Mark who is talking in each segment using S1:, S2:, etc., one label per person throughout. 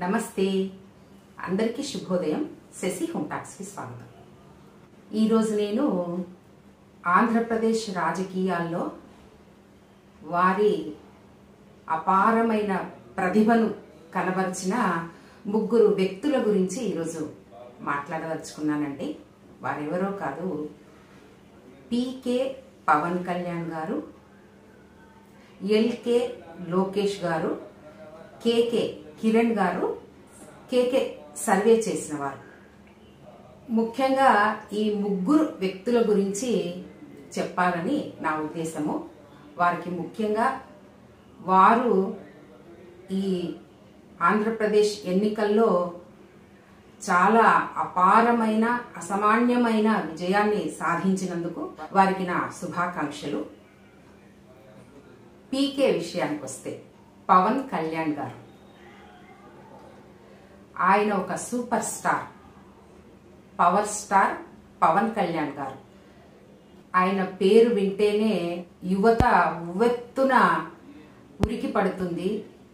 S1: నమస్తే అందరికీ శుభోదయం. శశి హోమ్ టాక్స్ కి స్వాగతం. ఈరోజు నేను ఆంధ్రప్రదేశ్ రాజకీయాల్లో వారి అపారమైన ప్రతిభను కనబరిచిన ముగ్గురు వ్యక్తుల గురించి ఈరోజు మాట్లాడదలుచుకున్నానండి. వారెవరో కాదు, పీకే పవన్ కళ్యాణ్ గారు, ఎల్కే లోకేష్ గారు, కేకే కిరణ్ గారు, కేకే సర్వే చేసిన వారు. ముఖ్యంగా ఈ ముగ్గురు వ్యక్తుల గురించి చెప్పాలని నా ఉద్దేశము. వారికి ముఖ్యంగా వారు ఈ ఆంధ్రప్రదేశ్ ఎన్నికల్లో చాలా అపారమైన అసామాన్యమైన విజయాన్ని సాధించినందుకు వారికి నా శుభాకాంక్షలు. పీకే విషయానికి వస్తే పవన్ కళ్యాణ్ గారు, ఆయన ఒక super star, power star Pawan Kalyan garu. ఆయన పేరు వింటేనే యువత ఉవ్వెత్తున ఉరికి పడుతుంది,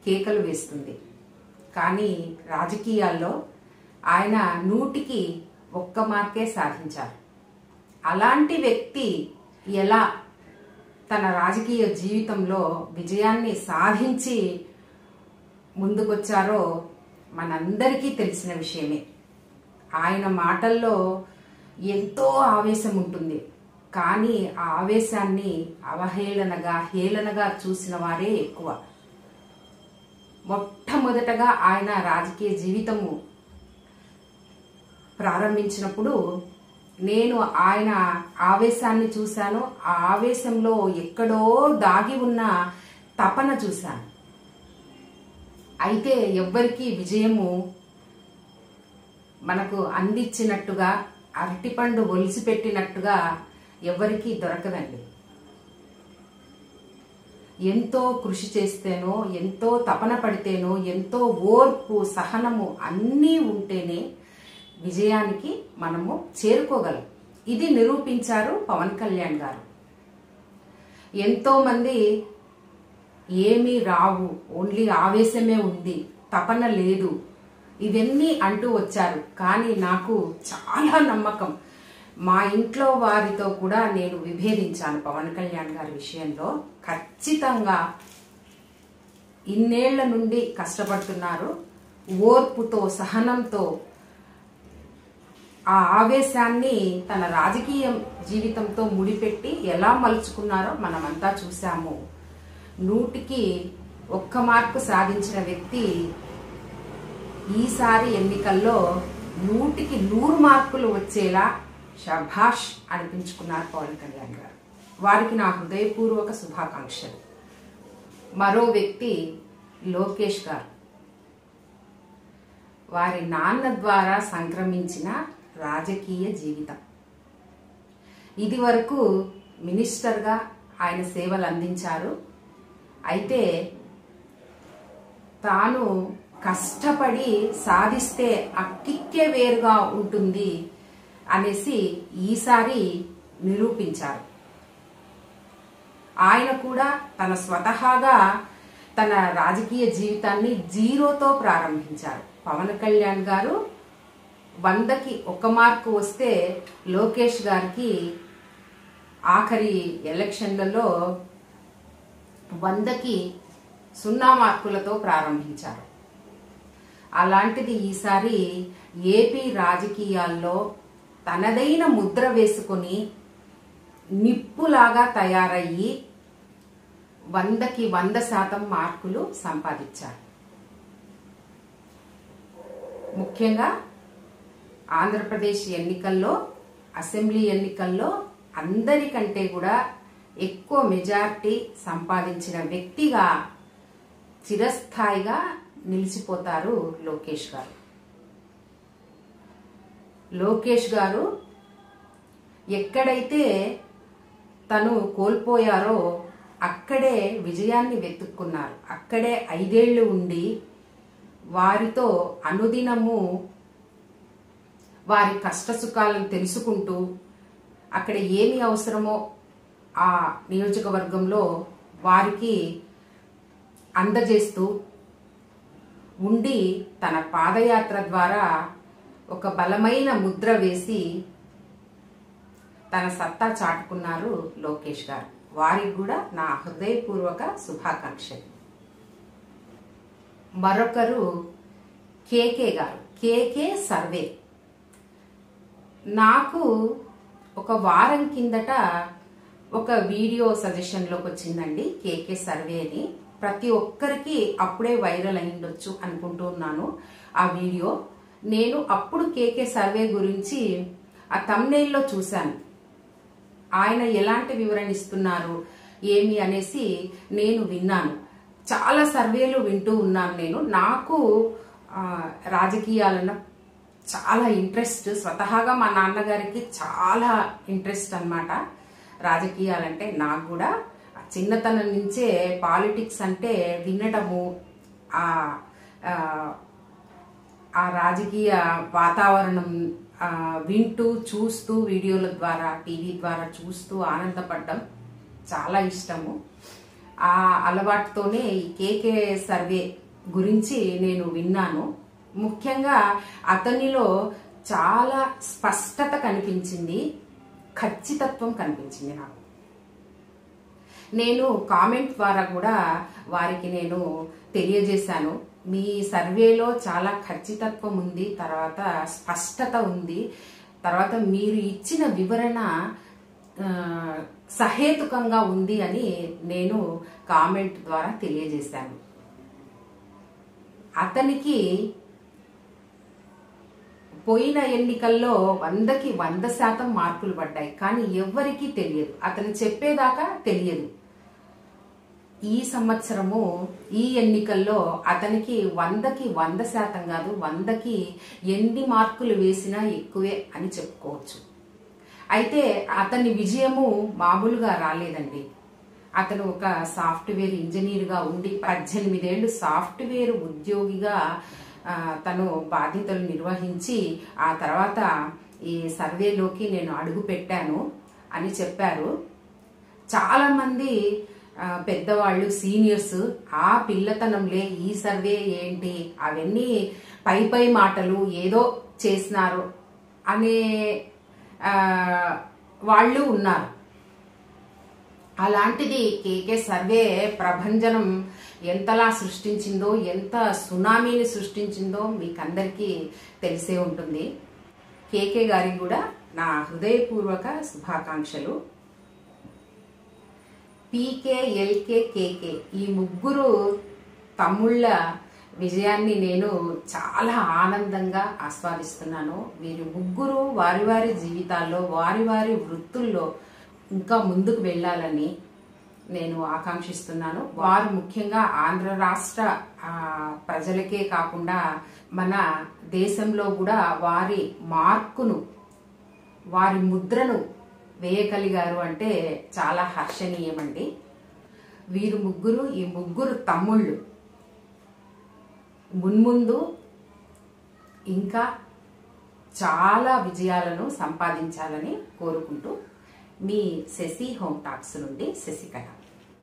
S1: కేకలు వేస్తుంది. కానీ రాజకీయాల్లో ఆయన 100కి 1 మార్కే సాధించారు. అలాంటి వ్యక్తి ఎలా తన రాజకీయ జీవితంలో విజయాన్ని సాధించి ముందుకొచ్చారో మనందరికీ తెలిసిన విషయమే. ఆయన మాటల్లో ఎంతో ఆవేశం ఉంటుంది, కానీ ఆ ఆవేశాన్ని హేళనగా చూసిన వారే ఎక్కువ. మొట్టమొదటగా ఆయన రాజకీయ జీవితము ప్రారంభించినప్పుడు నేను ఆయన ఆవేశాన్ని చూశాను. ఆ ఆవేశంలో ఎక్కడో దాగి ఉన్న తపన చూశాను. అయితే ఎవ్వరికీ విజయము మనకు అందించినట్టుగా, అరటిపండు ఒలిసిపెట్టినట్టుగా ఎవ్వరికీ దొరకదండి. ఎంతో కృషి చేస్తేనో, ఎంతో తపన పడితేనో, ఎంతో ఓర్పు సహనము అన్నీ ఉంటేనే విజయానికి మనము చేరుకోగలం. ఇది నిరూపించారు పవన్ కళ్యాణ్ గారు. ఎంతో మంది ఏమీ రావు, ఓన్లీ ఆవేశమే ఉంది, తపన లేదు, ఇవన్నీ అంటూ వచ్చారు. కానీ నాకు చాలా నమ్మకం. మా ఇంట్లో వారితో కూడా నేను విభేదించాను పవన్ కళ్యాణ్ గారి విషయంలో. ఖచ్చితంగా ఇన్నేళ్ల నుండి కష్టపడుతున్నారు, ఓర్పుతో సహనంతో ఆ ఆవేశాన్ని తన రాజకీయ జీవితంతో ముడిపెట్టి ఎలా మలుచుకున్నారో మనమంతా చూసాము. 100కి 1 మార్కు సాధించిన వ్యక్తి ఈసారి ఎన్నికల్లో 100కి 100 మార్కులు వచ్చేలా శభాష్ అనిపించుకున్నారు పవన్ కళ్యాణ్ గారు. వారికి నా హృదయపూర్వక శుభాకాంక్షలు. మరో వ్యక్తి లోకేష్ గారు. వారి నాన్న ద్వారా సంక్రమించిన రాజకీయ జీవితం. ఇది వరకు మినిస్టర్గా ఆయన సేవలు అందించారు. అయితే తాను కష్టపడి సాధిస్తే ఆ కిక్కే వేరుగా ఉంటుంది అనేసి ఈసారి నిరూపించారు. ఆయన కూడా తన స్వతహాగా తన రాజకీయ జీవితాన్ని 0తో ప్రారంభించారు. పవన్ కళ్యాణ్ గారు 100కి 1 మార్కు వస్తే లోకేష్ గారికి ఆఖరి ఎలక్షన్లలో 100కి 0 మార్కులతో ప్రారంభించారు. అలాంటిది ఈసారి ఏపీ రాజకీయాల్లో తనదైన ముద్ర వేసుకుని నిప్పులాగా తయారయ్యి 100కి 100% మార్కులు సంపాదించారు. ముఖ్యంగా ఆంధ్రప్రదేశ్ ఎన్నికల్లో, అసెంబ్లీ ఎన్నికల్లో అందరికంటే కూడా ఎక్కువ మెజార్టీ సంపాదించిన వ్యక్తిగా చిరస్థాయిగా నిలిచిపోతారు లోకేష్ గారు. లోకేష్ గారు ఎక్కడైతే తను కోల్పోయారో అక్కడే విజయాన్ని వెతుక్కున్నారు. అక్కడే 5 ఏళ్లు ఉండి వారితో అనుదినము వారి కష్టసుఖాలను తెలుసుకుంటూ అక్కడ ఏమి అవసరమో ఆ నియోజకవర్గంలో వారికి అందజేస్తూ ఉండి తన పాదయాత్ర ద్వారా ఒక బలమైన ముద్ర వేసి తన సత్తా చాటుకున్నారు లోకేష్ గారు. వారికి కూడా నా హృదయపూర్వక శుభాకాంక్షలు. మరొకరు కేకే గారు, కేకే సర్వే. నాకు ఒక వారం కిందట ఒక వీడియో సజెషన్లోకి వచ్చిందండి కేకే సర్వే అని. ప్రతి ఒక్కరికి అప్పుడే వైరల్ అయిండొచ్చు అనుకుంటూ ఉన్నాను ఆ వీడియో. నేను అప్పుడు కేకే సర్వే గురించి ఆ థంబ్నెయిల్లో చూశాను. ఆయన ఎలాంటి వివరణ ఇస్తున్నారు ఏమి అనేసి నేను విన్నాను. చాలా సర్వేలు వింటూ ఉన్నాను నేను. నాకు రాజకీయాలన్న చాలా ఇంట్రెస్ట్. స్వతహాగా మా నాన్నగారికి చాలా ఇంట్రెస్ట్ అన్నమాట రాజకీయాలంటే. నాకు కూడా చిన్నతనం నుంచే పాలిటిక్స్ అంటే వినటము, ఆ రాజకీయ వాతావరణం వింటూ చూస్తూ వీడియోల ద్వారా టీవీ ద్వారా చూస్తూ ఆనందపడడం చాలా ఇష్టము. ఆ అలవాటుతోనే ఈ కేకే సర్వే గురించి నేను విన్నాను. ముఖ్యంగా అతనిలో చాలా స్పష్టత కనిపించింది, ఖచ్చితత్వం కనిపించింది నాకు. నేను కామెంట్ ద్వారా కూడా వారికి నేను తెలియజేశాను, మీ సర్వేలో చాలా ఖచ్చితత్వం ఉంది, తర్వాత స్పష్టత ఉంది, తర్వాత మీరు ఇచ్చిన వివరణ సహేతుకంగా ఉంది అని నేను కామెంట్ ద్వారా తెలియజేశాను. అతనికి పోయిన ఎన్నికల్లో 100కి 100% మార్కులు పడ్డాయి. కానీ ఎవ్వరికీ తెలియదు, అతను చెప్పేదాకా తెలియదు. ఈ సంవత్సరము ఈ ఎన్నికల్లో అతనికి 100కి 100% కాదు, 100కి ఎన్ని మార్కులు వేసినా ఎక్కువే అని చెప్పుకోవచ్చు. అయితే అతని విజయము మామూలుగా రాలేదండి. అతను ఒక సాఫ్ట్వేర్ ఇంజనీర్గా ఉండి 18 ఏళ్ళు సాఫ్ట్వేర్ ఉద్యోగిగా తను బాధ్యతలు నిర్వహించి ఆ తర్వాత ఈ సర్వేలోకి నేను అడుగు పెట్టాను అని చెప్పారు. చాలా మంది పెద్దవాళ్ళు సీనియర్స్ ఆ పిల్లతనంలే ఈ సర్వే ఏంటి, అవన్నీ పై మాటలు, ఏదో చేసినారు అనే వాళ్ళు ఉన్నారు. అలాంటిది కేకే సర్వే ప్రభంజనం ఎంతలా సృష్టించిందో, ఎంత సునామీని సృష్టించిందో మీకందరికీ తెలిసే ఉంటుంది. కేకే గారికి కూడా నా హృదయపూర్వక శుభాకాంక్షలు. పీకే, ఎల్కే, కేకే ఈ ముగ్గురు తమ్ముళ్ళ విజయాన్ని నేను చాలా ఆనందంగా ఆస్వాదిస్తున్నాను. వీరు ముగ్గురు వారి వారి జీవితాల్లో, వారి వారి వృత్తుల్లో ఇంకా ముందుకు వెళ్ళాలని నేను ఆకాంక్షిస్తున్నాను. వారు ముఖ్యంగా ఆంధ్ర రాష్ట్ర ప్రజలకే కాకుండా మన దేశంలో కూడా వారి మార్కును, వారి ముద్రను వేయగలిగారు అంటే చాలా హర్షణీయమండి. వీరు ముగ్గురు, ఈ ముగ్గురు తమ్ముళ్ళు మున్ముందు ఇంకా చాలా విజయాలను సంపాదించాలని కోరుకుంటూ మీ శశి హోమ్ టాక్స్ నుండి శశికళ.